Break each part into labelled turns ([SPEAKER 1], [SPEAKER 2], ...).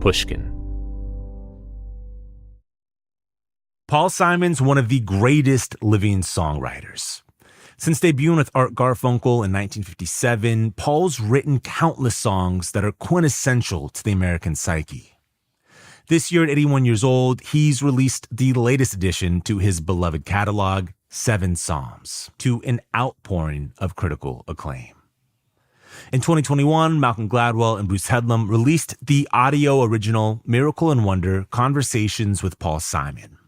[SPEAKER 1] Pushkin. Paul Simon's one of the greatest living songwriters. Since debuting with Art Garfunkel in 1957, Paul's written countless songs that are quintessential to the American psyche. This year, at 81 years old, he's released the latest addition to his beloved catalog, 7 Psalms, to an outpouring of critical acclaim. In 2021, Malcolm Gladwell and Bruce Headlam released the audio original Miracle and Wonder: Conversations with Paul Simon.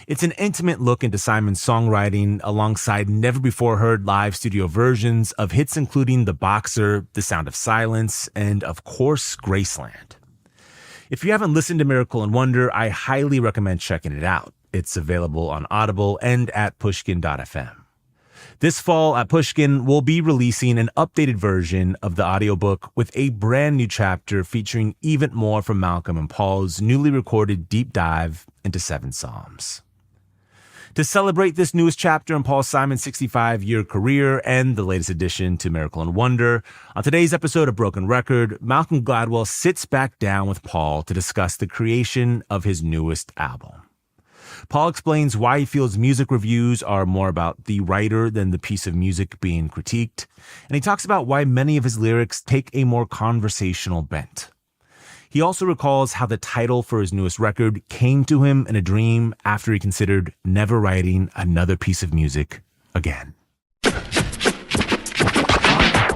[SPEAKER 1] It's an intimate look into Simon's songwriting alongside never-before-heard live studio versions of hits including The Boxer, The Sound of Silence, and, of course, Graceland. If you haven't listened to Miracle and Wonder, I highly recommend checking it out. It's available on Audible and at pushkin.fm. This fall at Pushkin, we'll be releasing an updated version of the audiobook with a brand new chapter featuring even more from Malcolm and Paul's newly recorded deep dive into 7 Psalms. To celebrate this newest chapter in Paul Simon's 65-year career and the latest addition to Miracle and Wonder, on today's episode of Broken Record, Malcolm Gladwell sits back down with Paul to discuss the creation of his newest album. Paul explains why he feels music reviews are more about the writer than the piece of music being critiqued, and he talks about why many of his lyrics take a more conversational bent. He also recalls how the title for his newest record came to him in a dream after he considered never writing another piece of music again.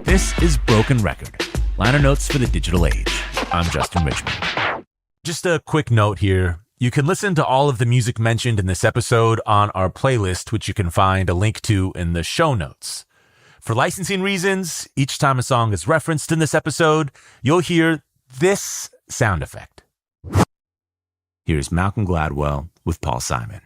[SPEAKER 1] This is Broken Record, liner notes for the digital age. I'm Justin Richmond. Just a quick note here. You can listen to all of the music mentioned in this episode on our playlist, which you can find a link to in the show notes. For licensing reasons, each time a song is referenced in this episode, you'll hear this sound effect. Here's Malcolm Gladwell with Paul Simon.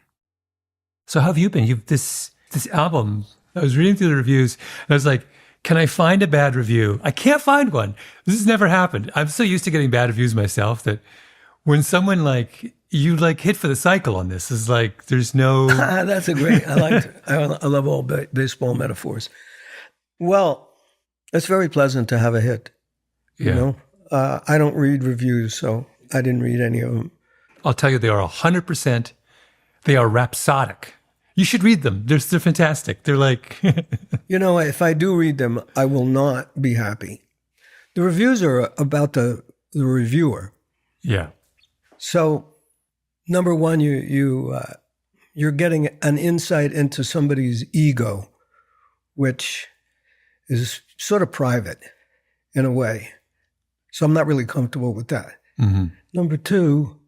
[SPEAKER 2] So how have you been? You've this album, I was reading through the reviews, and I was like, can I find a bad review? I can't find one. This has never happened. I'm so used to getting bad reviews myself that when someone you hit for the cycle on this, is like, there's no...
[SPEAKER 3] That's a great, I love all baseball metaphors. Well, it's very pleasant to have a hit, you know? I don't read reviews, so I didn't read any of them.
[SPEAKER 2] I'll tell you, they are 100%, they are rhapsodic. You should read them. They're fantastic. They're like...
[SPEAKER 3] You know, if I do read them, I will not be happy. The reviews are about the reviewer.
[SPEAKER 2] Yeah.
[SPEAKER 3] So, number one, you're getting an insight into somebody's ego, which is sort of private in a way. So I'm not really comfortable with that.
[SPEAKER 2] Mm-hmm.
[SPEAKER 3] Number two,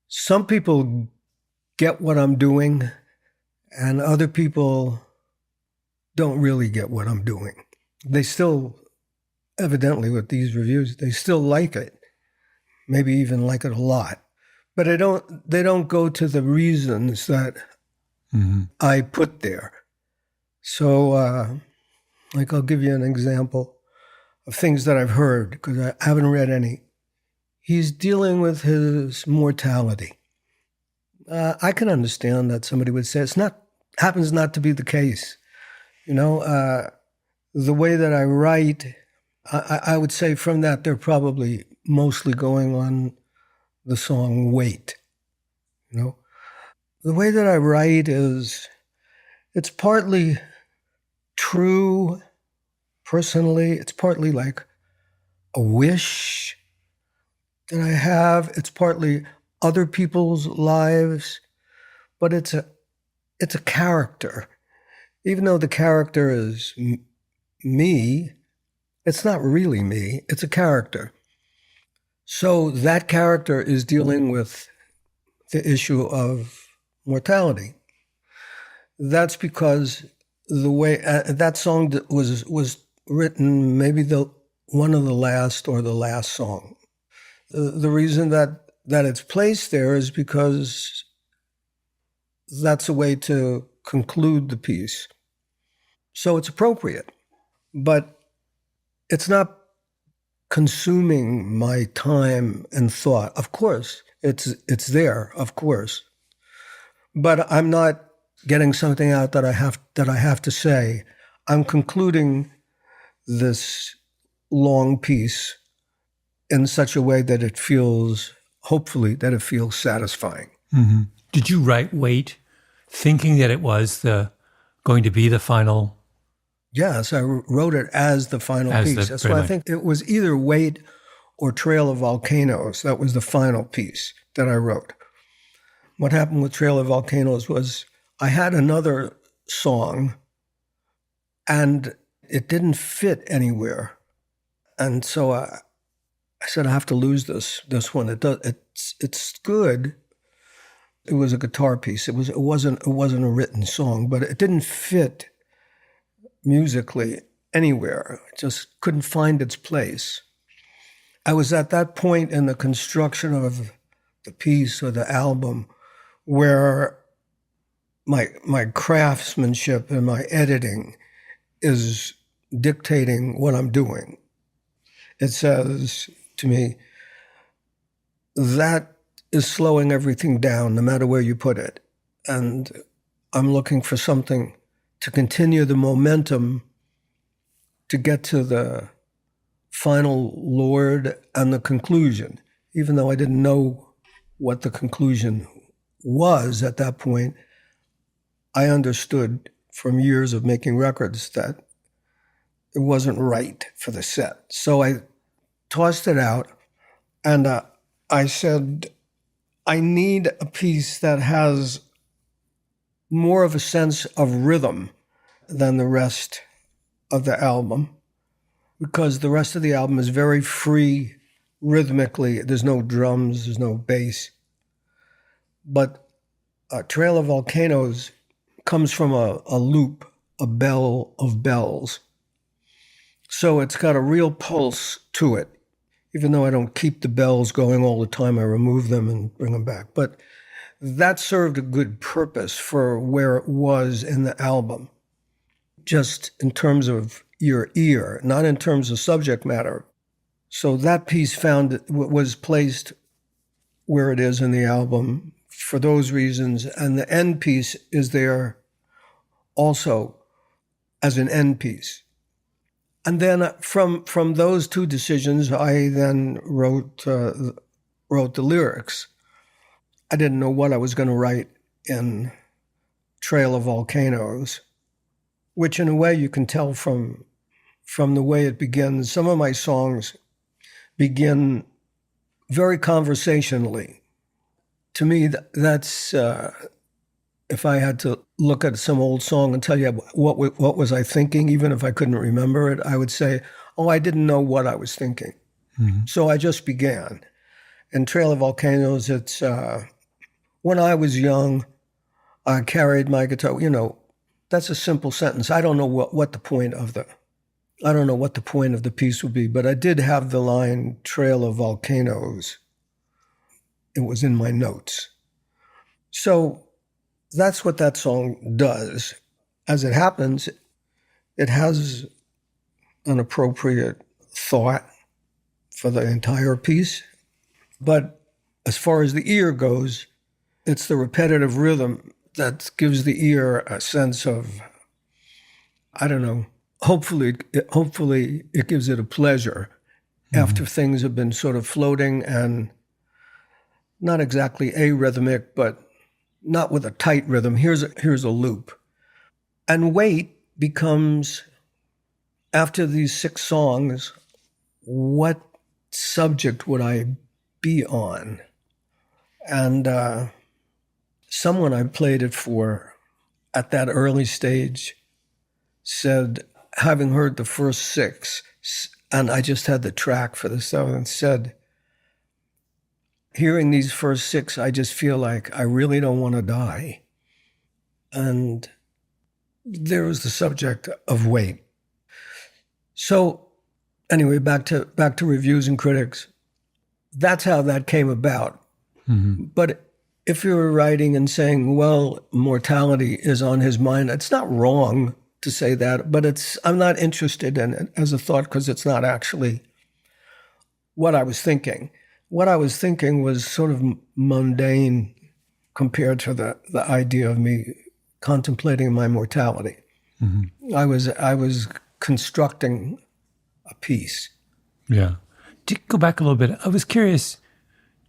[SPEAKER 3] some people get what I'm doing and other people don't really get what I'm doing. They still, evidently with these reviews, they still like it. Maybe even like it a lot. But they don't go to the reasons that I put there. So, I'll give you an example of things that I've heard, because I haven't read any. He's dealing with his mortality. I can understand that somebody would say happens not to be the case. You know, the way that I write, I would say from that they're probably mostly going on the song Wait. You know, the way that I write it's partly true personally. It's partly like a wish that I have. It's partly other people's lives, but it's a character. Even though the character is me, it's not really me. It's a character. So that character is dealing with the issue of mortality. That's because the way that song was written, maybe one of the last or the last song. The reason that it's placed there is because that's a way to conclude the piece. So it's appropriate, but it's not consuming my time and thought. Of course, it's there, of course, but I'm not getting something out that I have to say. I'm concluding this long piece in such a way that it feels, hopefully, that it feels satisfying.
[SPEAKER 2] Mm-hmm. Did you write Wait thinking that it was going to be the final?
[SPEAKER 3] Yes, I wrote it as the final piece. That's why I think it was either Wait or Trail of Volcanoes. That was the final piece that I wrote. What happened with Trail of Volcanoes was I had another song and it didn't fit anywhere. And so I said, I have to lose this one. It's good. It was a guitar piece. It wasn't a written song, but it didn't fit musically anywhere. It just couldn't find its place. I was at that point in the construction of the piece or the album where my craftsmanship and my editing is dictating what I'm doing. It says to me, that is slowing everything down, no matter where you put it. And I'm looking for something to continue the momentum to get to the final Lord and the conclusion, even though I didn't know what the conclusion was at that point. I understood from years of making records that it wasn't right for the set. So I tossed it out and I said, I need a piece that has more of a sense of rhythm than the rest of the album, because the rest of the album is very free rhythmically. There's no drums, there's no bass. But Trail of Volcanoes comes from a loop, a bell of bells. So it's got a real pulse to it. Even though I don't keep the bells going all the time, I remove them and bring them back. But that served a good purpose for where it was in the album, just in terms of your ear, not in terms of subject matter. So that piece was placed where it is in the album for those reasons, and the end piece is there also as an end piece. And then from those two decisions, I then wrote the lyrics. I didn't know what I was going to write in Trail of Volcanoes, which in a way you can tell from the way it begins. Some of my songs begin very conversationally. To me, that's if I had to look at some old song and tell you what was I thinking, even if I couldn't remember it, I would say, oh, I didn't know what I was thinking. Mm-hmm. So I just began. In Trail of Volcanoes, it's when I was young, I carried my guitar. You know, that's a simple sentence. I don't know what the point of the piece would be, but I did have the line Trail of Volcanoes. It was in my notes. So that's what that song does. As it happens, it has an appropriate thought for the entire piece. But as far as the ear goes, it's the repetitive rhythm that gives the ear a sense of, I don't know, hopefully it gives it a pleasure after things have been sort of floating and not exactly arrhythmic, but not with a tight rhythm. Here's a loop. And Wait becomes, after these 6 songs, what subject would I be on? And someone I played it for at that early stage said, having heard the first 6, and I just had the track for the 7th, said, hearing these first 6, I just feel like I really don't want to die. And there was the subject of Wait. So anyway, back to reviews and critics. That's how that came about. Mm-hmm. But if you were writing and saying, well, mortality is on his mind, it's not wrong to say that, but I'm not interested in it as a thought because it's not actually what I was thinking. What I was thinking was sort of mundane compared to the idea of me contemplating my mortality. Mm-hmm. I was constructing a piece.
[SPEAKER 2] Yeah. To go back a little bit, I was curious.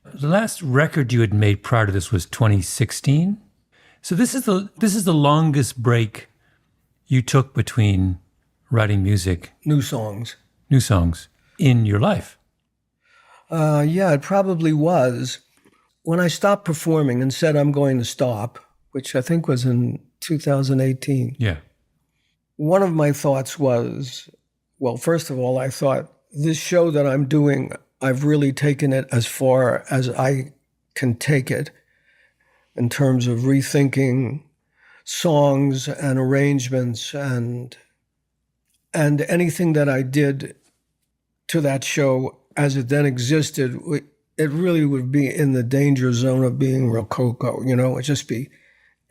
[SPEAKER 2] The last record you had made prior to this was 2016. So this is the longest break you took between writing music,
[SPEAKER 3] New songs.
[SPEAKER 2] in your life.
[SPEAKER 3] Yeah, it probably was. When I stopped performing and said I'm going to stop, which I think was in 2018,
[SPEAKER 2] Yeah.
[SPEAKER 3] one of my thoughts was, well, first of all, I thought this show that I'm doing, I've really taken it as far as I can take it in terms of rethinking songs and arrangements and anything that I did to that show as it then existed, it really would be in the danger zone of being rococo, it'd just be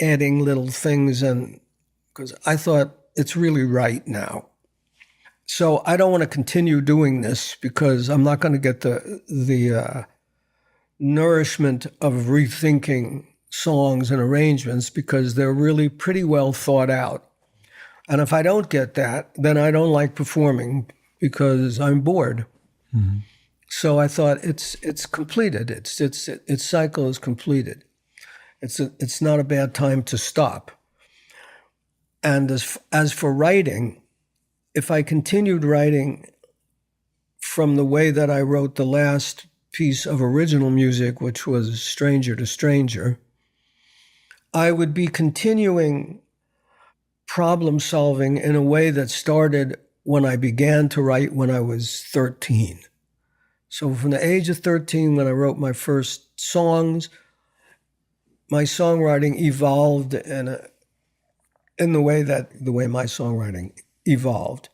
[SPEAKER 3] adding little things, and because I thought it's really right now. So I don't want to continue doing this because I'm not going to get the nourishment of rethinking songs and arrangements because they're really pretty well thought out. And if I don't get that, then I don't like performing because I'm bored. Mm-hmm. So I thought it's completed. Its cycle is completed. It's not a bad time to stop. And as for writing, if I continued writing from the way that I wrote the last piece of original music, which was Stranger to Stranger, I would be continuing problem solving in a way that started when I began to write when I was 13. So from the age of 13, when I wrote my first songs, my songwriting evolved in the way my songwriting evolved.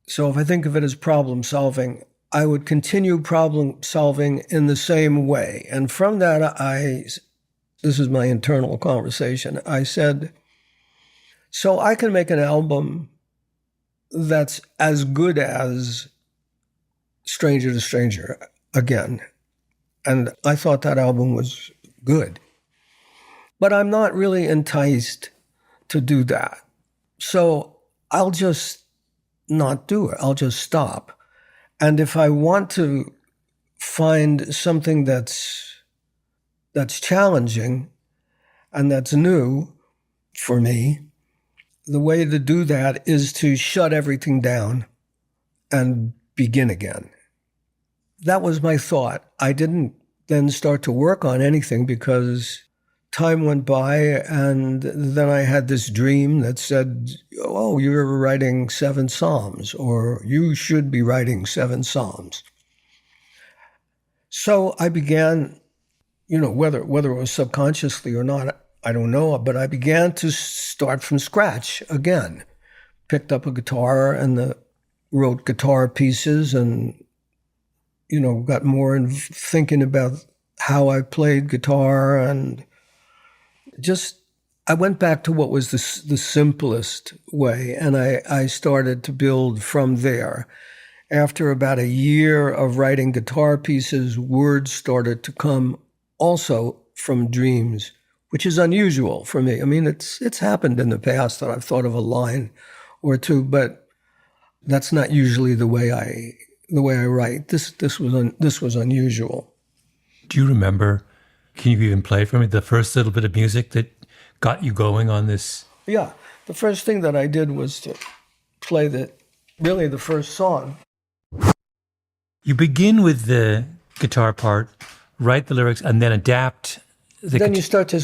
[SPEAKER 3] So if I think of it as problem solving, I would continue problem solving in the same way. And from that, this is my internal conversation, I said, so I can make an album that's as good as Stranger to Stranger again. And I thought that album was good. But I'm not really enticed to do that. So I'll just not do it. I'll just stop. And if I want to find something that's challenging and that's new for me, the way to do that is to shut everything down and begin again. That was my thought. I didn't then start to work on anything because time went by, and then I had this dream that said, oh, you're writing 7 Psalms, or you should be writing 7 Psalms. So I began, whether it was subconsciously or not, I don't know, but I began to start from scratch again. Picked up a guitar and wrote guitar pieces and, got more in thinking about how I played guitar, and just I went back to what was the simplest way, and I started to build from there. After about a year of writing guitar pieces, words started to come also from dreams, which is unusual for me. I mean, it's happened in the past that I've thought of a line or two, but that's not usually the way I write. This was unusual.
[SPEAKER 2] Do you remember? Can you even play for me the first little bit of music that got you going on this?
[SPEAKER 3] Yeah, the first thing that I did was to play the first song.
[SPEAKER 2] You begin with the guitar part, write the lyrics, and then adapt.
[SPEAKER 3] Then you start to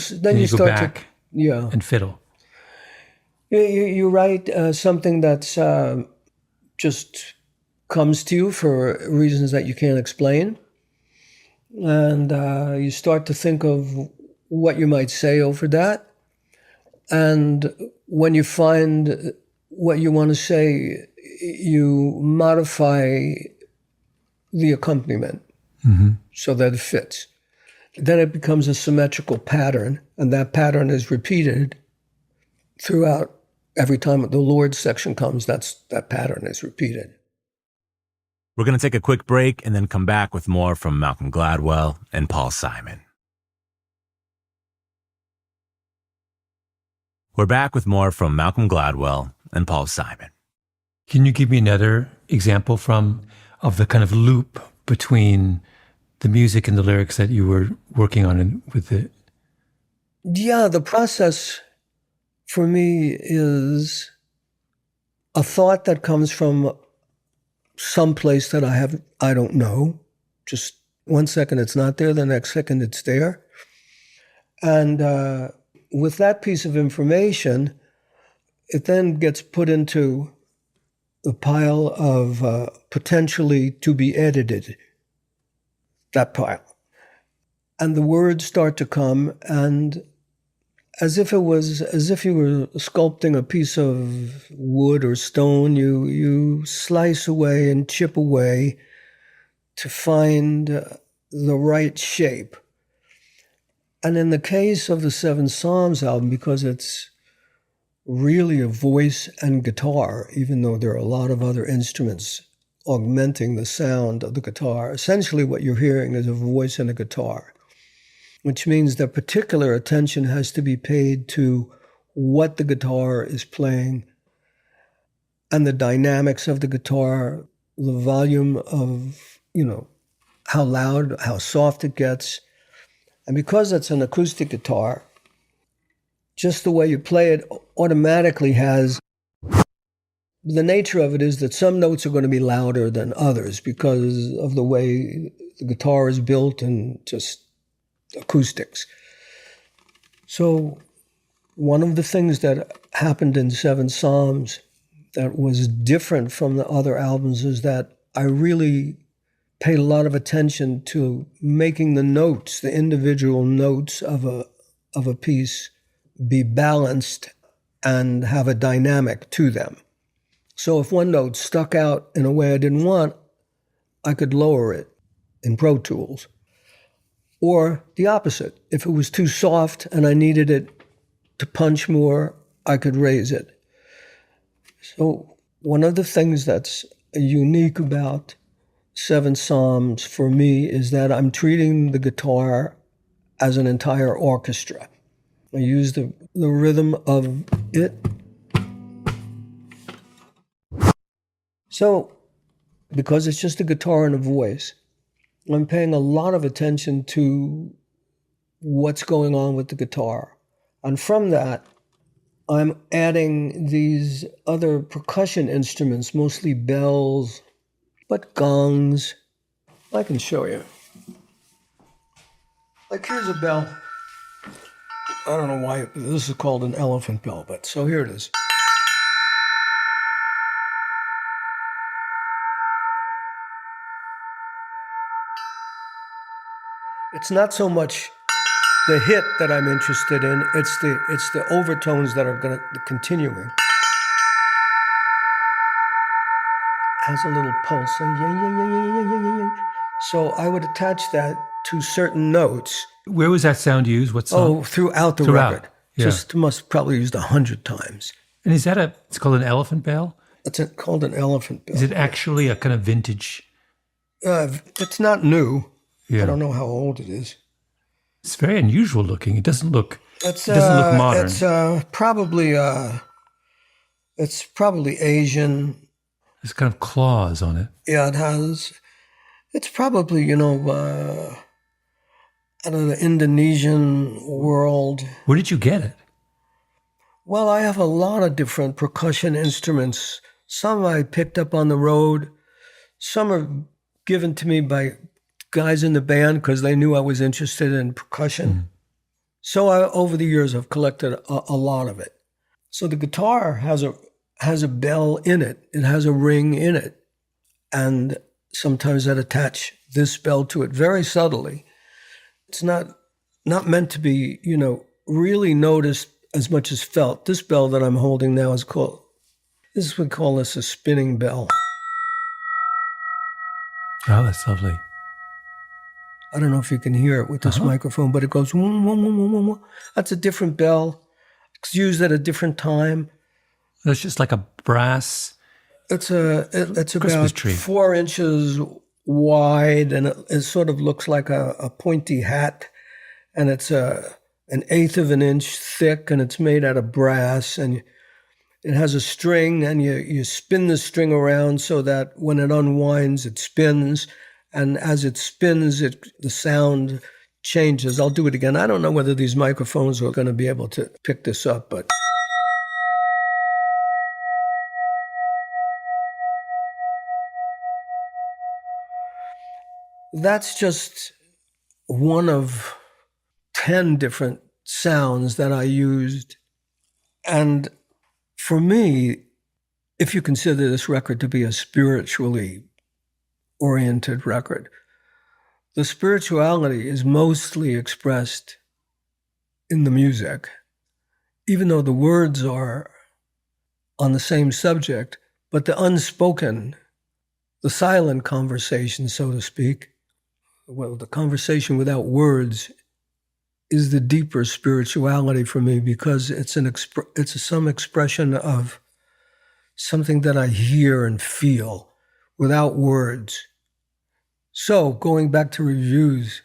[SPEAKER 2] and fiddle.
[SPEAKER 3] You write something that's just comes to you for reasons that you can't explain, and you start to think of what you might say over that. And when you find what you want to say, you modify the accompaniment so that it fits. Then it becomes a symmetrical pattern, and that pattern is repeated throughout. Every time the Lord section comes, that pattern is repeated.
[SPEAKER 1] We're going to take a quick break and then come back with more from Malcolm Gladwell and Paul Simon. We're back with more from Malcolm Gladwell and Paul Simon.
[SPEAKER 2] Can you give me another example from of the kind of loop between the music and the lyrics that you were working on with the...
[SPEAKER 3] Yeah, the process for me is a thought that comes from some place that I don't know. Just 1 second it's not there, the next second it's there. And with that piece of information, it then gets put into the pile of potentially to be edited, that pile. And the words start to come, and as if you were sculpting a piece of wood or stone, you slice away and chip away to find the right shape. And in the case of the Seven Psalms album, because it's really a voice and guitar, even though there are a lot of other instruments augmenting the sound of the guitar, essentially what you're hearing is a voice and a guitar, which means that particular attention has to be paid to what the guitar is playing and the dynamics of the guitar, the volume of, how loud, how soft it gets. And because it's an acoustic guitar, just the way you play it automatically has, the nature of it is that some notes are going to be louder than others because of the way the guitar is built and just acoustics. So one of the things that happened in Seven Psalms that was different from the other albums is that I really paid a lot of attention to making the notes, the individual notes of a piece, be balanced and have a dynamic to them. So if one note stuck out in a way I didn't want, I could lower it in Pro Tools. Or the opposite. If it was too soft and I needed it to punch more, I could raise it. So one of the things that's unique about Seven Psalms for me is that I'm treating the guitar as an entire orchestra. I use the rhythm of it. So, because it's just a guitar and a voice, I'm paying a lot of attention to what's going on with the guitar. And from that, I'm adding these other percussion instruments, mostly bells, but gongs. I can show you. Like here's a bell. I don't know why this is called an elephant bell, but so here it is. It's not so much the hit that I'm interested in, it's the overtones that are going to continuing. Has a little pulse. So I would attach that to certain notes.
[SPEAKER 2] Where was that sound used? What song?
[SPEAKER 3] Oh, throughout the record.
[SPEAKER 2] Yeah.
[SPEAKER 3] Just must probably used 100 times.
[SPEAKER 2] And is that it's called an elephant bell?
[SPEAKER 3] It's called an elephant bell.
[SPEAKER 2] Is it actually a kind of vintage?
[SPEAKER 3] It's not new.
[SPEAKER 2] Yeah.
[SPEAKER 3] I don't know how old it is.
[SPEAKER 2] It's very unusual looking. It doesn't look modern.
[SPEAKER 3] It's probably Asian.
[SPEAKER 2] There's kind of claws on it.
[SPEAKER 3] Yeah, it has. It's probably, out of the Indonesian world.
[SPEAKER 2] Where did you get it?
[SPEAKER 3] Well, I have a lot of different percussion instruments. Some I picked up on the road. Some are given to me by guys in the band because they knew I was interested in percussion. Mm. So over the years, I've collected a lot of it. So the guitar has a bell in it. It has a ring in it. And sometimes I'd attach this bell to it very subtly. It's not meant to be, really noticed as much as felt. This bell that I'm holding now we call this a spinning bell.
[SPEAKER 2] Oh, that's lovely.
[SPEAKER 3] I don't know if you can hear it with this microphone, but it goes, whoom, whoom, whoom, whoom, whoom. That's a different bell. It's used at a different time.
[SPEAKER 2] It's just like a brass.
[SPEAKER 3] It's about
[SPEAKER 2] tree.
[SPEAKER 3] 4 inches wide, and it sort of looks like a pointy hat, and it's an eighth of an inch thick, and it's made out of brass, and It has a string, and you spin the string around so that when it unwinds, it spins. And as it spins, the sound changes. I'll do it again. I don't know whether these microphones are going to be able to pick this up, but... That's just one of 10 different sounds that I used. And for me, if you consider this record to be a spiritually oriented record, the spirituality is mostly expressed in the music, even though the words are on the same subject, but the unspoken, the silent conversation, so to speak, well, the conversation without words is the deeper spirituality for me, because it's some expression of something that I hear and feel without words. So going back to reviews,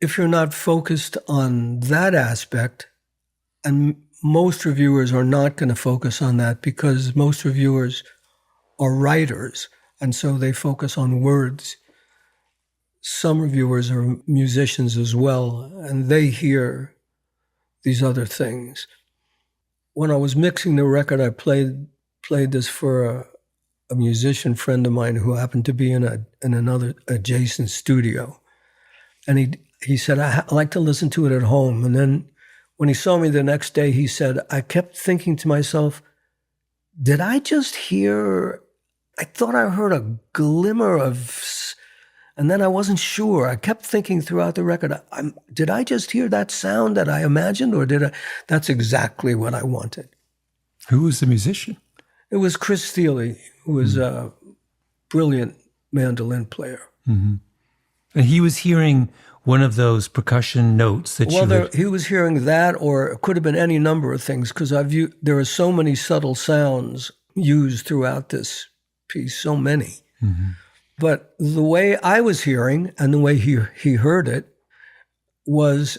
[SPEAKER 3] if you're not focused on that aspect, and most reviewers are not going to focus on that because most reviewers are writers, and so they focus on words. Some reviewers are musicians as well, and they hear these other things. When I was mixing the record, I played this for a musician friend of mine who happened to be in another adjacent studio. And he said, I like to listen to it at home. And then when he saw me the next day, he said, I kept thinking to myself, did I just hear, I thought I heard a glimmer of... And then I wasn't sure. I kept thinking throughout the record, did I just hear that sound that I imagined, or did I? That's exactly what I wanted.
[SPEAKER 2] Who was the musician?
[SPEAKER 3] It was Chris Thiele, who was a brilliant mandolin player.
[SPEAKER 2] Mm-hmm. And he was hearing one of those percussion notes that
[SPEAKER 3] he was hearing that, or it could have been any number of things, because there are so many subtle sounds used throughout this piece, so many. Mm-hmm. But the way I was hearing and the way he heard it was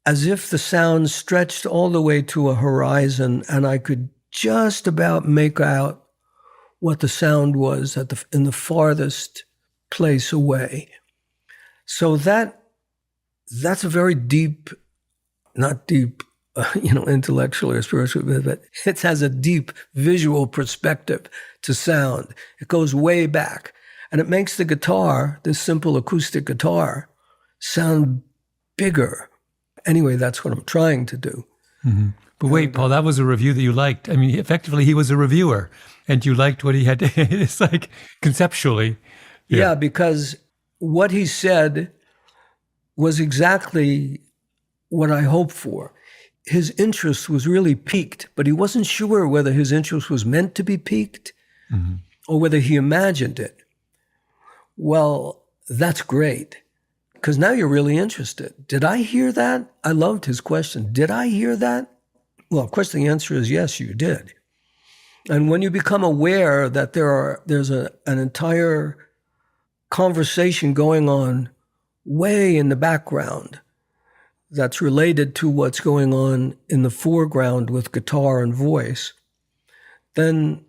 [SPEAKER 3] as if the sound stretched all the way to a horizon, and I could just about make out what the sound was in the farthest place away. So that's a very deep, not deep, intellectually or spiritually, but it has a deep visual perspective to sound. It goes way back. And it makes the guitar, this simple acoustic guitar, sound bigger. Anyway, that's what I'm trying to do.
[SPEAKER 2] Mm-hmm. But wait, Paul, that was a review that you liked. I mean, effectively, he was a reviewer, and you liked what he had to... It's like, conceptually.
[SPEAKER 3] Yeah, because what he said was exactly what I hoped for. His interest was really piqued, but he wasn't sure whether his interest was meant to be piqued or whether he imagined it. Well, that's great, because now you're really interested. Did I hear that? I loved his question. Did I hear that? Well, of course, the answer is yes, you did. And when you become aware that there's an entire conversation going on way in the background that's related to what's going on in the foreground with guitar and voice, then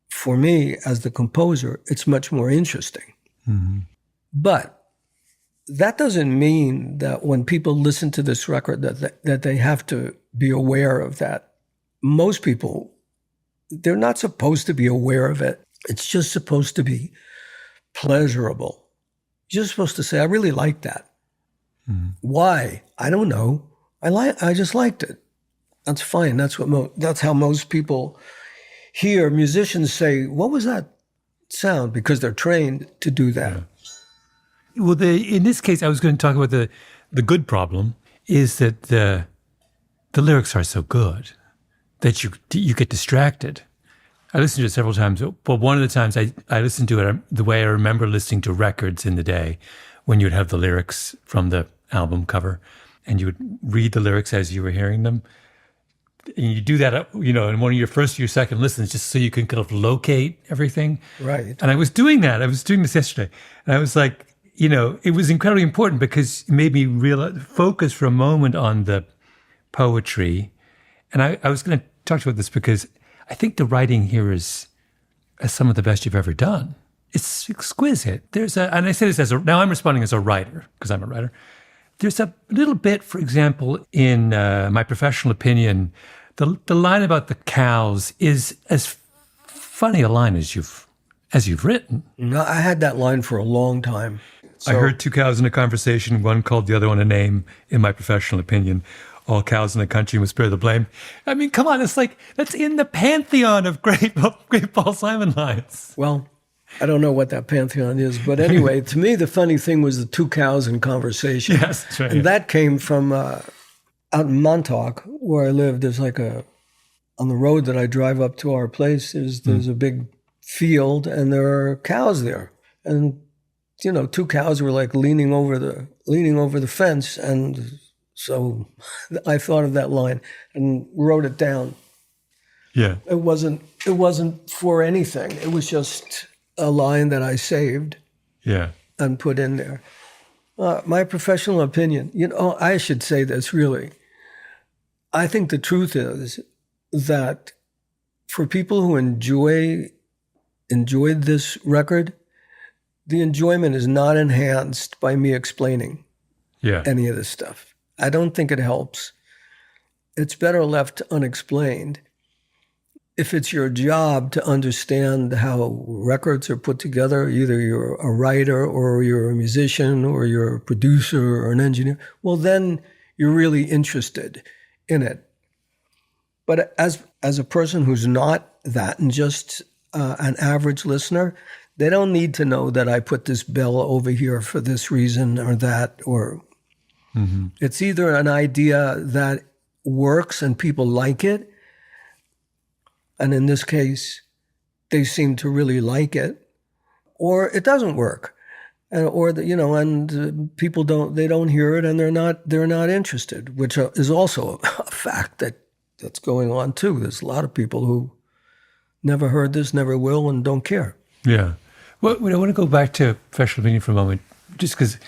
[SPEAKER 3] for me, as the composer, it's much more interesting. Mm-hmm. But that doesn't mean that when people listen to this record that they have to be aware of that. Most people, they're not supposed to be aware of it. It's just supposed to be pleasurable. You're just supposed to say, I really like that. Mm-hmm. Why? I don't know. I just liked it. That's fine. That's how most people hear musicians say, what was that sound? Because they're trained to do that.
[SPEAKER 2] Yeah. Well, in this case, I was going to talk about the good problem is that the lyrics are so good that you get distracted. I listened to it several times, but one of the times I listened to it the way I remember listening to records in the day, when you'd have the lyrics from the album cover and you would read the lyrics as you were hearing them. And you do that, in one of your first or your second listens, just so you can kind of locate everything.
[SPEAKER 3] Right.
[SPEAKER 2] And I was doing that. I was doing this yesterday. And I was like, it was incredibly important because it made me focus for a moment on the poetry. And I was going to talk about this because I think the writing here is some of the best you've ever done. It's exquisite. And I say this now I'm responding as a writer, because I'm a writer. There's a little bit, for example, in my professional opinion, the line about the cows is as funny a line as you've written.
[SPEAKER 3] No, I had that line for a long time.
[SPEAKER 2] I heard two cows in a conversation. One called the other one a name, in my professional opinion. All cows in the country must bear the blame. I mean, come on. It's like, that's in the pantheon of great Paul Simon lines.
[SPEAKER 3] Well, I don't know what that pantheon is. But anyway, to me, the funny thing was the two cows in conversation.
[SPEAKER 2] Yes, that's right.
[SPEAKER 3] And that came from out in Montauk, where I lived. There's like on the road that I drive up to our place, there's a big field, and there are cows there. And, two cows were like leaning over the fence, and so I thought of that line and wrote it down.
[SPEAKER 2] Yeah.
[SPEAKER 3] It wasn't for anything. It was just a line that I saved.
[SPEAKER 2] Yeah.
[SPEAKER 3] And put in there. My professional opinion, I should say this really. I think the truth is that for people who enjoyed this record, the enjoyment is not enhanced by me explaining any of this stuff. I don't think it helps. It's better left unexplained. If it's your job to understand how records are put together, either you're a writer or you're a musician or you're a producer or an engineer, well, then you're really interested in it. But as a person who's not that and just an average listener, they don't need to know that I put this bell over here for this reason or that, or it's either an idea that works and people like it, and in this case, they seem to really like it, or it doesn't work, and people don't hear it, and they're not interested, which is also a fact that's going on too. There's a lot of people who never heard this, never will, and don't care.
[SPEAKER 2] Yeah. Well, I want to go back to professional opinion for a moment, just because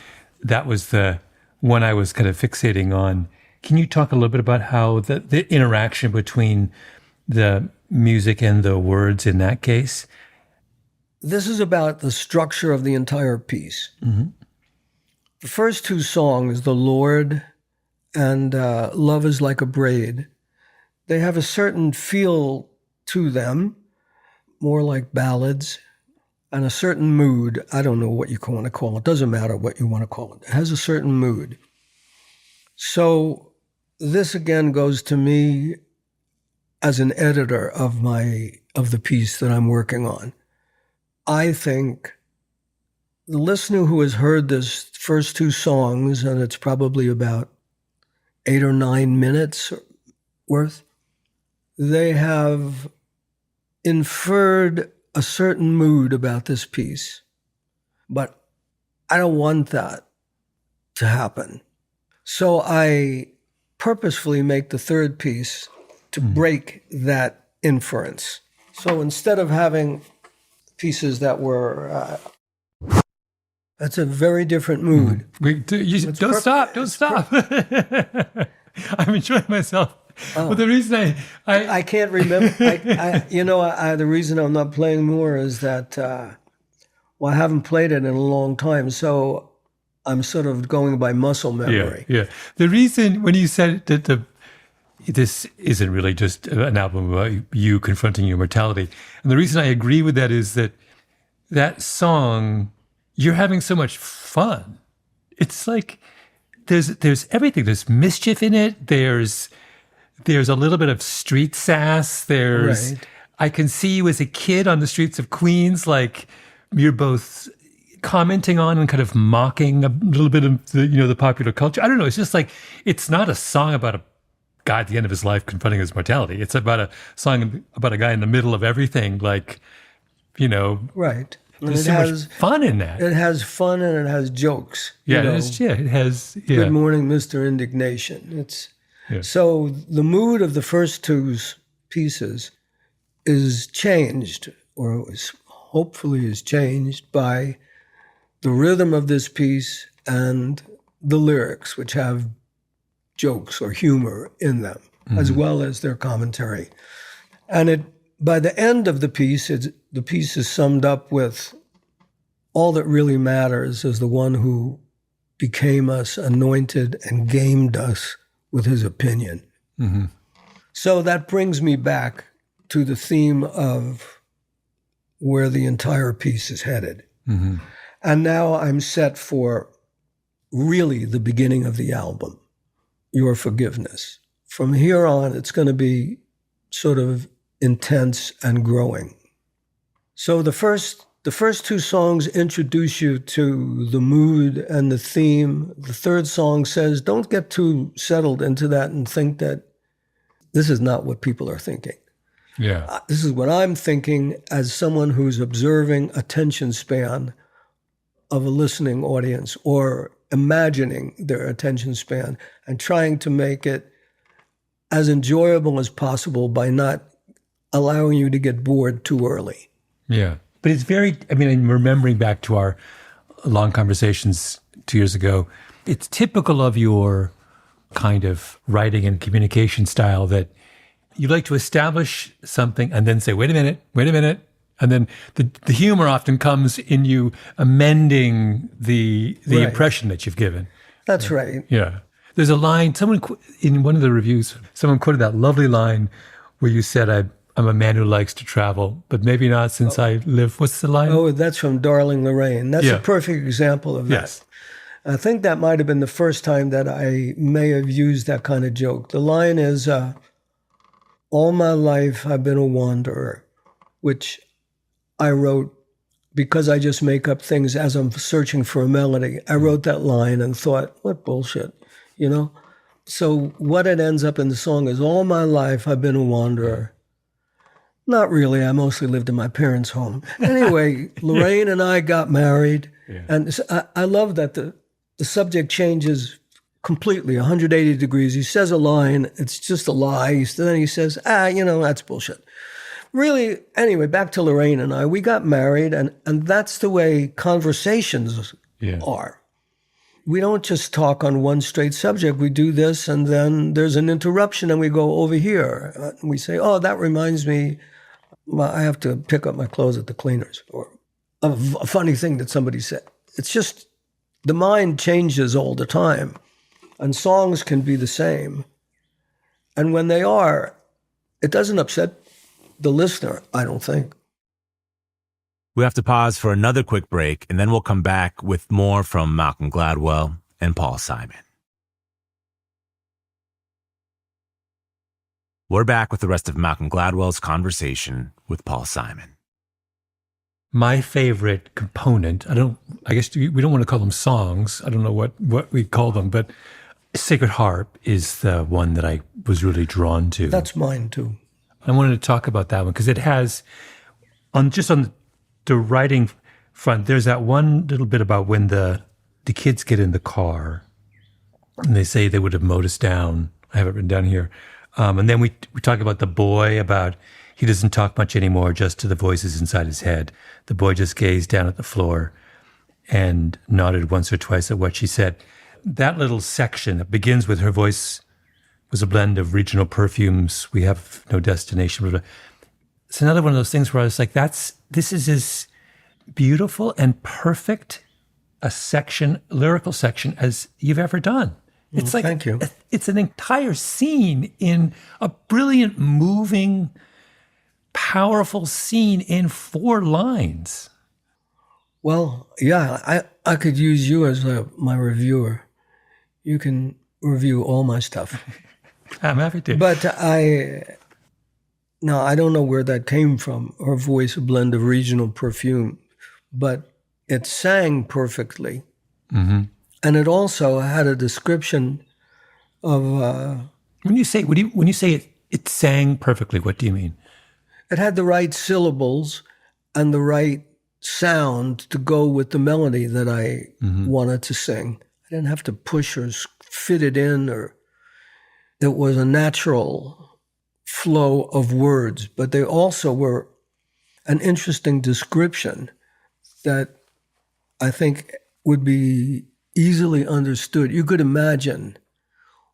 [SPEAKER 2] that was the one I was kind of fixating on. Can you talk a little bit about how the interaction between the music and the words in that case?
[SPEAKER 3] This is about the structure of the entire piece. Mm-hmm. The first two songs, The Lord and Love is Like a Braid, they have a certain feel to them, more like ballads, and a certain mood. I don't know what you want to call it. It doesn't matter what you want to call it. It has a certain mood. So this again goes to me as an editor of the piece that I'm working on. I think the listener who has heard this first two songs, and it's probably about 8 or 9 minutes worth, they have inferred a certain mood about this piece. But I don't want that to happen. So I purposefully make the third piece to break that inference. So instead of having pieces that were, that's a very different mood.
[SPEAKER 2] Don't stop. I'm enjoying myself.
[SPEAKER 3] Oh.
[SPEAKER 2] Well, the reason
[SPEAKER 3] I can't remember, the reason I'm not playing more is that, I haven't played it in a long time. So I'm sort of going by muscle memory.
[SPEAKER 2] Yeah. The reason when you said that this isn't really just an album about you confronting your mortality, and the reason I agree with that is that song, you're having so much fun. It's like there's everything. There's mischief in it. There's a little bit of street sass.
[SPEAKER 3] Right.
[SPEAKER 2] I can see you as a kid on the streets of Queens, like you're both commenting on and kind of mocking a little bit of the popular culture. I don't know. It's just like, it's not a song about a guy at the end of his life confronting his mortality. It's about a song about a guy in the middle of everything, like,
[SPEAKER 3] Right.
[SPEAKER 2] There's so much fun in that.
[SPEAKER 3] It has fun and it has jokes.
[SPEAKER 2] Yeah, it has. Yeah.
[SPEAKER 3] Good morning, Mr. Indignation. So the mood of the first two pieces is changed, or hopefully is changed by the rhythm of this piece and the lyrics, which have jokes or humor in them, as well as their commentary. And by the end of the piece, the piece is summed up with all that really matters is the one who became us, anointed, and gamed us with his opinion.
[SPEAKER 2] Mm-hmm.
[SPEAKER 3] So that brings me back to the theme of where the entire piece is headed.
[SPEAKER 2] Mm-hmm.
[SPEAKER 3] And now I'm set for really the beginning of the album, Your Forgiveness. From here on, it's going to be sort of intense and growing. So the first two songs introduce you to the mood and the theme. The third song says, don't get too settled into that and think that this is not what people are thinking.
[SPEAKER 2] Yeah.
[SPEAKER 3] This is what I'm thinking as someone who's observing attention span of a listening audience, or imagining their attention span and trying to make it as enjoyable as possible by not allowing you to get bored too early.
[SPEAKER 2] Yeah. But it's very, I mean, I'm remembering back to our long conversations 2 years ago, it's typical of your kind of writing and communication style that you like to establish something and then say, wait a minute. And then the humor often comes in you amending the
[SPEAKER 3] Right.
[SPEAKER 2] impression that you've given.
[SPEAKER 3] That's right.
[SPEAKER 2] Yeah. There's a line, in one of the reviews, someone quoted that lovely line where you said, I'm a man who likes to travel, but maybe not since I live. What's the line?
[SPEAKER 3] Oh, that's from Darling Lorraine. That's
[SPEAKER 2] Yeah.
[SPEAKER 3] a perfect example of that.
[SPEAKER 2] Yes.
[SPEAKER 3] I think that might have been the first time that I may have used that kind of joke. The line is, all my life I've been a wanderer, which I wrote because I just make up things as I'm searching for a melody. I wrote that line and thought, what bullshit, you know? So what it ends up in the song is, all my life I've been a wanderer. Not really. I mostly lived in my parents' home. Anyway, Lorraine and I got married.
[SPEAKER 2] Yeah.
[SPEAKER 3] And I love that the subject changes completely, 180 degrees. He says a line, it's just a lie. Then he says, that's bullshit. Really, anyway, back to Lorraine and I. We got married, and that's the way conversations are. We don't just talk on one straight subject. We do this, and then there's an interruption, and we go over here. We say, oh, that reminds me, I have to pick up my clothes at the cleaners, or a funny thing that somebody said. It's just the mind changes all the time, and songs can be the same. And when they are, it doesn't upset the listener, I don't think.
[SPEAKER 1] We have to pause for another quick break, and then we'll come back with more from Malcolm Gladwell and Paul Simon. We're back with the rest of Malcolm Gladwell's conversation with Paul Simon.
[SPEAKER 2] My favorite component, I guess we don't want to call them songs. I don't know what we call them, but Sacred Harp is the one that I was really drawn to.
[SPEAKER 3] That's mine too.
[SPEAKER 2] I wanted to talk about that one because it has, on the writing front, there's that one little bit about when the kids get in the car and they say they would have mowed us down. I have it written down here. And then we talk about the boy, about he doesn't talk much anymore, just to the voices inside his head. The boy just gazed down at the floor and nodded once or twice at what she said. That little section that begins with her voice was a blend of regional perfumes. We have no destination. It's another one of those things where I was like, this is as beautiful and perfect a lyrical section as you've ever done. It's like,
[SPEAKER 3] thank you.
[SPEAKER 2] It's an entire scene in a brilliant, moving, powerful scene in 4 lines.
[SPEAKER 3] Well, yeah, I could use you as my reviewer. You can review all my stuff.
[SPEAKER 2] I'm happy to.
[SPEAKER 3] But I don't know where that came from, her voice, a blend of regional perfume, but it sang perfectly.
[SPEAKER 2] Mm-hmm.
[SPEAKER 3] And it also had a description of...
[SPEAKER 2] when you say it sang perfectly, what do you mean?
[SPEAKER 3] It had the right syllables and the right sound to go with the melody that I wanted to sing. I didn't have to push or fit it in, or it was a natural flow of words, but they also were an interesting description that I think would be easily understood. You could imagine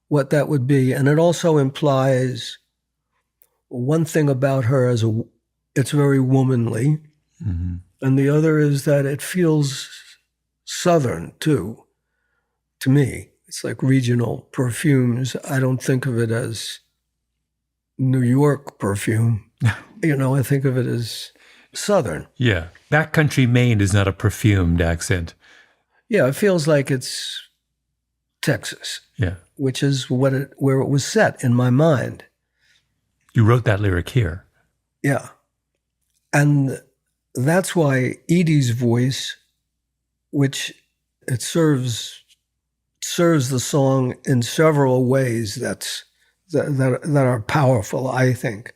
[SPEAKER 3] what that would be. And it also implies one thing about her as it's very womanly.
[SPEAKER 2] Mm-hmm.
[SPEAKER 3] And the other is that it feels Southern, too, to me. It's like regional perfumes. I don't think of it as New York perfume. I think of it as Southern.
[SPEAKER 2] Yeah. Backcountry Maine is not a perfumed accent.
[SPEAKER 3] Yeah, it feels like it's Texas.
[SPEAKER 2] Yeah.
[SPEAKER 3] Which is where it was set in my mind.
[SPEAKER 2] You wrote that lyric here.
[SPEAKER 3] Yeah. And that's why Edie's voice, which it serves the song in several ways that are powerful, I think.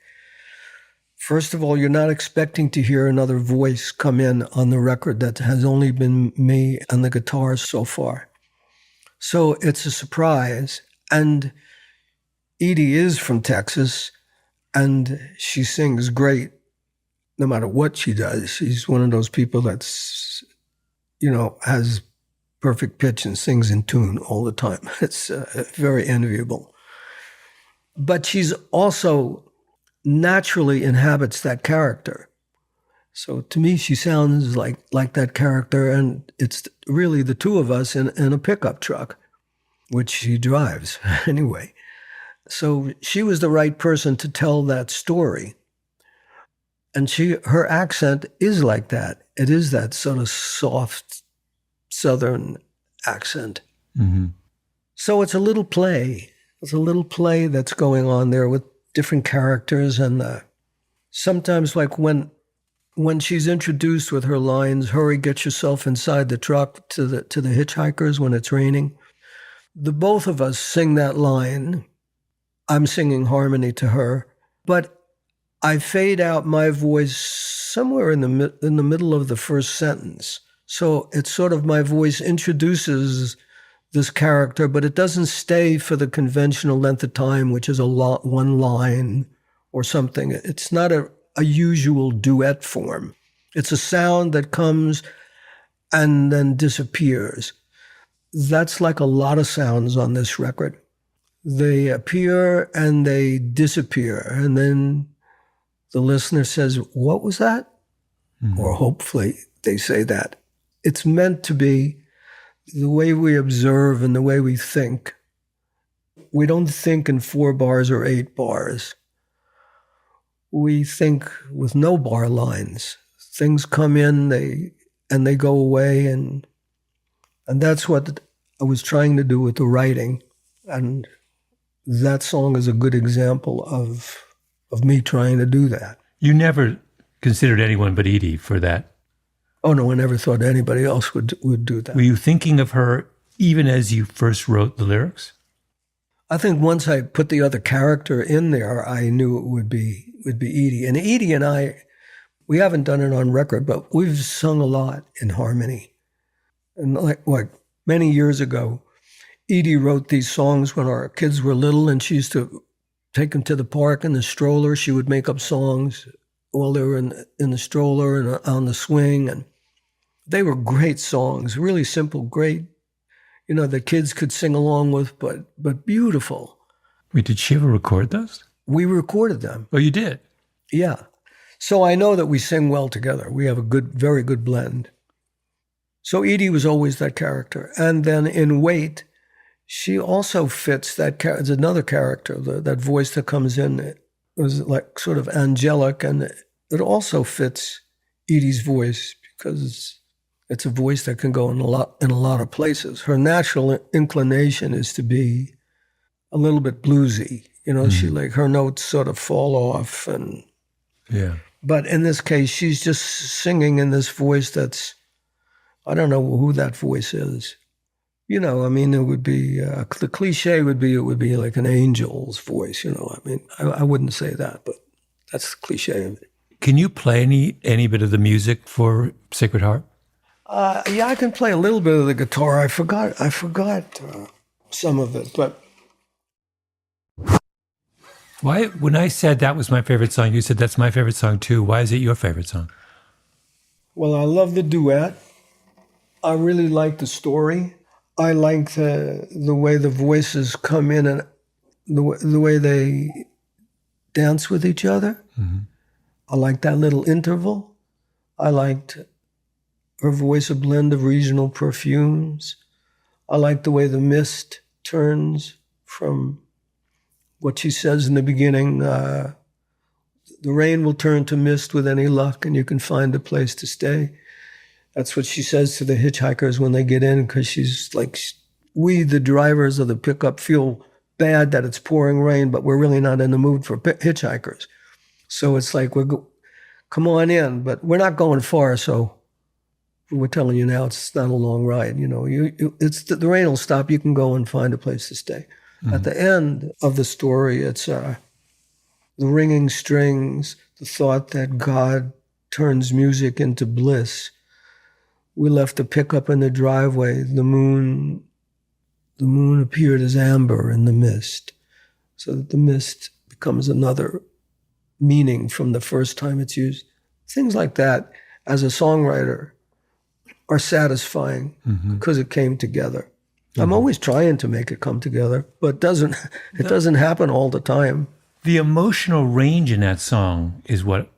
[SPEAKER 3] First of all, you're not expecting to hear another voice come in on the record that has only been me and the guitars so far. So it's a surprise. And Edie is from Texas, and she sings great no matter what she does. She's one of those people that's, has perfect pitch and sings in tune all the time. It's very enviable. But she's also naturally inhabits that character. So to me, she sounds like that character, and it's really the two of us in a pickup truck, which she drives anyway. So she was the right person to tell that story. And her accent is like that. It is that sort of soft Southern accent.
[SPEAKER 2] Mm-hmm.
[SPEAKER 3] So it's a little play. It's a little play that's going on there with different characters. And sometimes like when she's introduced with her lines, "Hurry, get yourself inside the truck," to the hitchhikers when it's raining, the both of us sing that line. I'm singing harmony to her, but I fade out my voice somewhere in the middle of the first sentence. So it's sort of my voice introduces this character, but it doesn't stay for the conventional length of time, which is one line or something. It's not a usual duet form. It's a sound that comes and then disappears. That's like a lot of sounds on this record. They appear and they disappear, and then the listener says, "What was that?" Mm-hmm. Or hopefully they say that. It's meant to be the way we observe and the way we think. We don't think in 4 bars or 8 bars. We think with no bar lines. Things come in, they go away, and that's what I was trying to do with the writing. And that song is a good example of me trying to do that.
[SPEAKER 2] You never considered anyone but Edie for that?
[SPEAKER 3] Oh, no, I never thought anybody else would do that.
[SPEAKER 2] Were you thinking of her even as you first wrote the lyrics?
[SPEAKER 3] I think once I put the other character in there, I knew it would be Edie. And Edie and I, we haven't done it on record, but we've sung a lot in harmony. And like many years ago, Edie wrote these songs when our kids were little, and she used to take them to the park in the stroller. She would make up songs while they were in the stroller and on the swing. And they were great songs, really simple, great, the kids could sing along with, but beautiful.
[SPEAKER 2] Wait, did she ever record those?
[SPEAKER 3] We recorded them.
[SPEAKER 2] Oh, you did?
[SPEAKER 3] Yeah. So I know that we sing well together. We have a very good blend. So Edie was always that character. And then in Wait, she also fits that character. It's another character, that voice that comes in. It was like sort of angelic, and it also fits Edie's voice because it's a voice that can go in a lot of places. Her natural inclination is to be a little bit bluesy. She her notes sort of fall off, and
[SPEAKER 2] yeah. But
[SPEAKER 3] in this case, she's just singing in this voice that's, I don't know who that voice is. It would be, the cliche would be, it would be like an angel's voice, I wouldn't say that, but that's the cliche of it.
[SPEAKER 2] Can you play any bit of the music for Sacred Heart?
[SPEAKER 3] Yeah, I can play a little bit of the guitar. I forgot some of it, but.
[SPEAKER 2] Why, when I said that was my favorite song, you said that's my favorite song too. Why is it your favorite song?
[SPEAKER 3] Well, I love the duet. I really like the story. I like the way the voices come in and the way they dance with each other. Mm-hmm. I liked that little interval. I liked her voice, a blend of regional perfumes. I liked the way the mist turns from what she says in the beginning. The rain will turn to mist with any luck, and you can find a place to stay. That's what she says to the hitchhikers when they get in, because she's like, we, the drivers of the pickup, feel bad that it's pouring rain, but we're really not in the mood for hitchhikers. So it's like, come on in, but we're not going far, so we're telling you now it's not a long ride. It's the rain will stop. You can go and find a place to stay. Mm-hmm. At the end of the story, it's the ringing strings, the thought that God turns music into bliss. We left the pickup in the driveway. The moon appeared as amber in the mist, so that the mist becomes another meaning from the first time it's used. Things like that, as a songwriter, are satisfying because it came together. Mm-hmm. I'm always trying to make it come together, but it doesn't happen all the time.
[SPEAKER 2] The emotional range in that song is what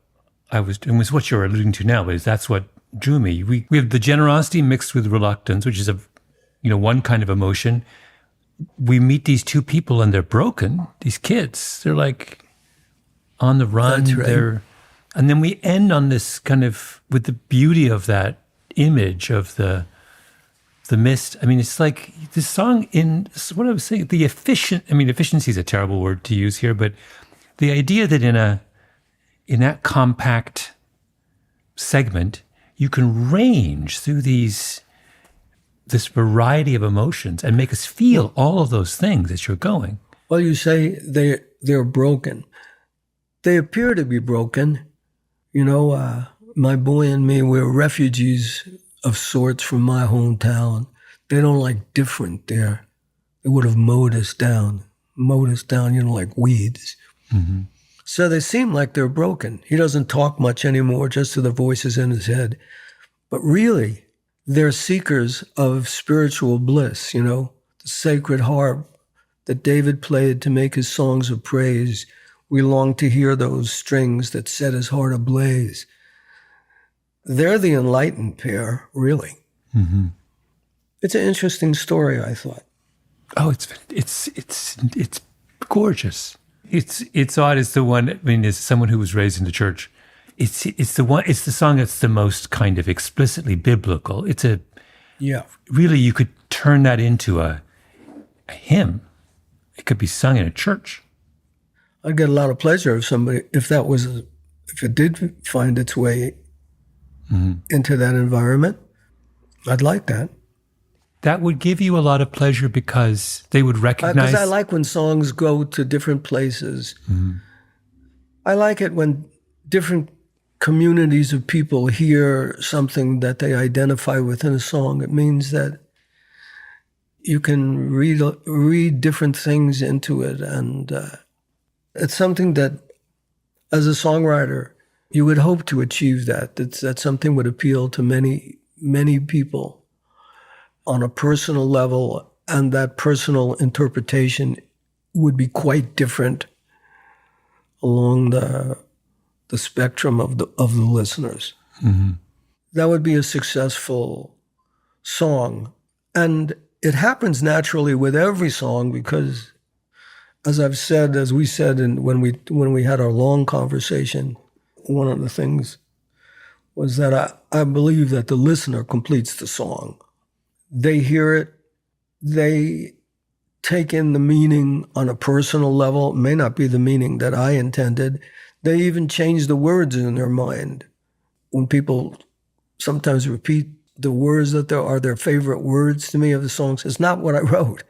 [SPEAKER 2] was what you're alluding to now, but that's what drew me. We have the generosity mixed with reluctance, which is one kind of emotion. We meet these two people and they're broken. These kids, they're like on the run.
[SPEAKER 3] That's right.
[SPEAKER 2] And then we end on this kind of, with the beauty of that image of the mist. I mean, it's like this song this is what I was saying, efficiency is a terrible word to use here, but the idea that in that compact segment, you can range through this variety of emotions and make us feel all of those things as you're going.
[SPEAKER 3] Well, you say they're broken. They appear to be broken. My boy and me, we're refugees of sorts from my hometown. They don't like different there. They would have mowed us down, like weeds. Mm-hmm. So they seem like they're broken. He doesn't talk much anymore, just to the voices in his head. But really, they're seekers of spiritual bliss, the sacred harp that David played to make his songs of praise. We long to hear those strings that set his heart ablaze. They're the enlightened pair, really. Mm-hmm. It's an interesting story, I thought.
[SPEAKER 2] Oh, it's gorgeous. It's odd. It's the one. As someone who was raised in the church, it's the song that's the most kind of explicitly biblical. Really, you could turn that into a hymn. It could be sung in a church.
[SPEAKER 3] I'd get a lot of pleasure if it did find its way into that environment. I'd like that.
[SPEAKER 2] That would give you a lot of pleasure because they would recognize.
[SPEAKER 3] Because I like when songs go to different places. Mm-hmm. I like it when different communities of people hear something that they identify with in a song. It means that you can read different things into it, and it's something that, as a songwriter, you would hope to achieve that something would appeal to many, many people on a personal level, and that personal interpretation would be quite different along the spectrum of the listeners. Mm-hmm. That would be a successful song. And it happens naturally with every song because, as we said when we had our long conversation, one of the things was that I believe that the listener completes the song. They hear it, they take in the meaning on a personal level. It may not be the meaning that I intended. They even change the words in their mind. When people sometimes repeat the words that are their favorite words to me of the songs, it's not what I wrote,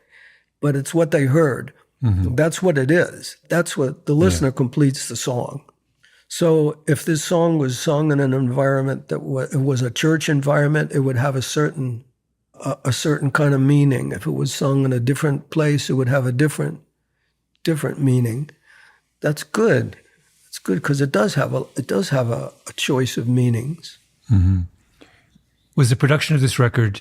[SPEAKER 3] but it's what they heard. Mm-hmm. That's what it is. That's what the listener completes the song. So if this song was sung in an environment that was a church environment, it would have a certain kind of meaning. If it was sung in a different place, it would have a different meaning. That's good. It's good because it does have a choice of meanings.
[SPEAKER 2] Mm-hmm. Was the production of this record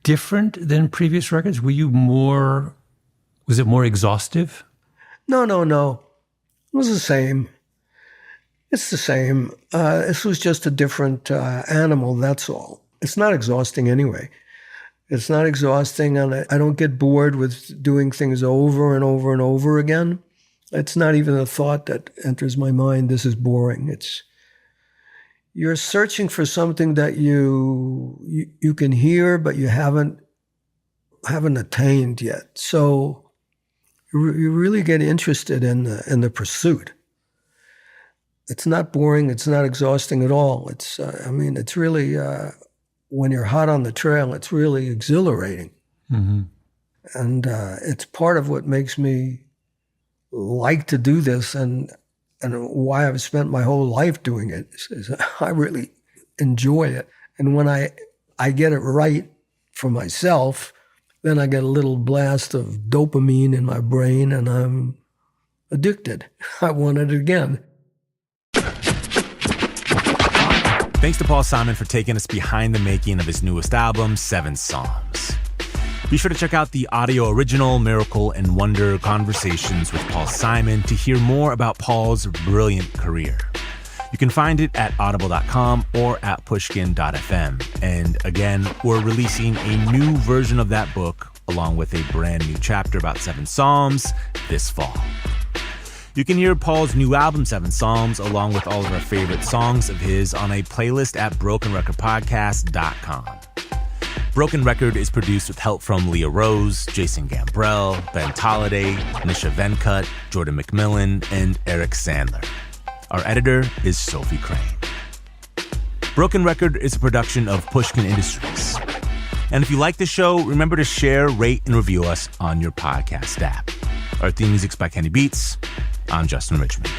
[SPEAKER 2] different than previous records? Was it more exhaustive?
[SPEAKER 3] No. It was the same. It's the same. This was just a different animal, that's all. It's not exhausting anyway. It's not exhausting, and I don't get bored with doing things over and over and over again. It's not even a thought that enters my mind, this is boring. You're searching for something that you can hear, but you haven't attained yet. So you really get interested in the pursuit. It's not boring. It's not exhausting at all. It's really, when you're hot on the trail, it's really exhilarating.
[SPEAKER 2] Mm-hmm.
[SPEAKER 3] And it's part of what makes me like to do this and why I've spent my whole life doing it. Is I really enjoy it. And when I get it right for myself, then I get a little blast of dopamine in my brain and I'm addicted. I want it again.
[SPEAKER 1] Thanks to Paul Simon for taking us behind the making of his newest album, 7 Psalms. Be sure to check out the audio original Miracle and Wonder Conversations with Paul Simon to hear more about Paul's brilliant career. You can find it at audible.com or at pushkin.fm. And again, we're releasing a new version of that book along with a brand new chapter about 7 Psalms this fall. You can hear Paul's new album, 7 Psalms, along with all of our favorite songs of his on a playlist at brokenrecordpodcast.com. Broken Record is produced with help from Leah Rose, Jason Gambrell, Ben Tolliday, Nisha Venkat, Jordan McMillan, and Eric Sandler. Our editor is Sophie Crane. Broken Record is a production of Pushkin Industries. And if you like the show, remember to share, rate, and review us on your podcast app. Our theme music's by Kenny Beats. I'm Justin Richmond.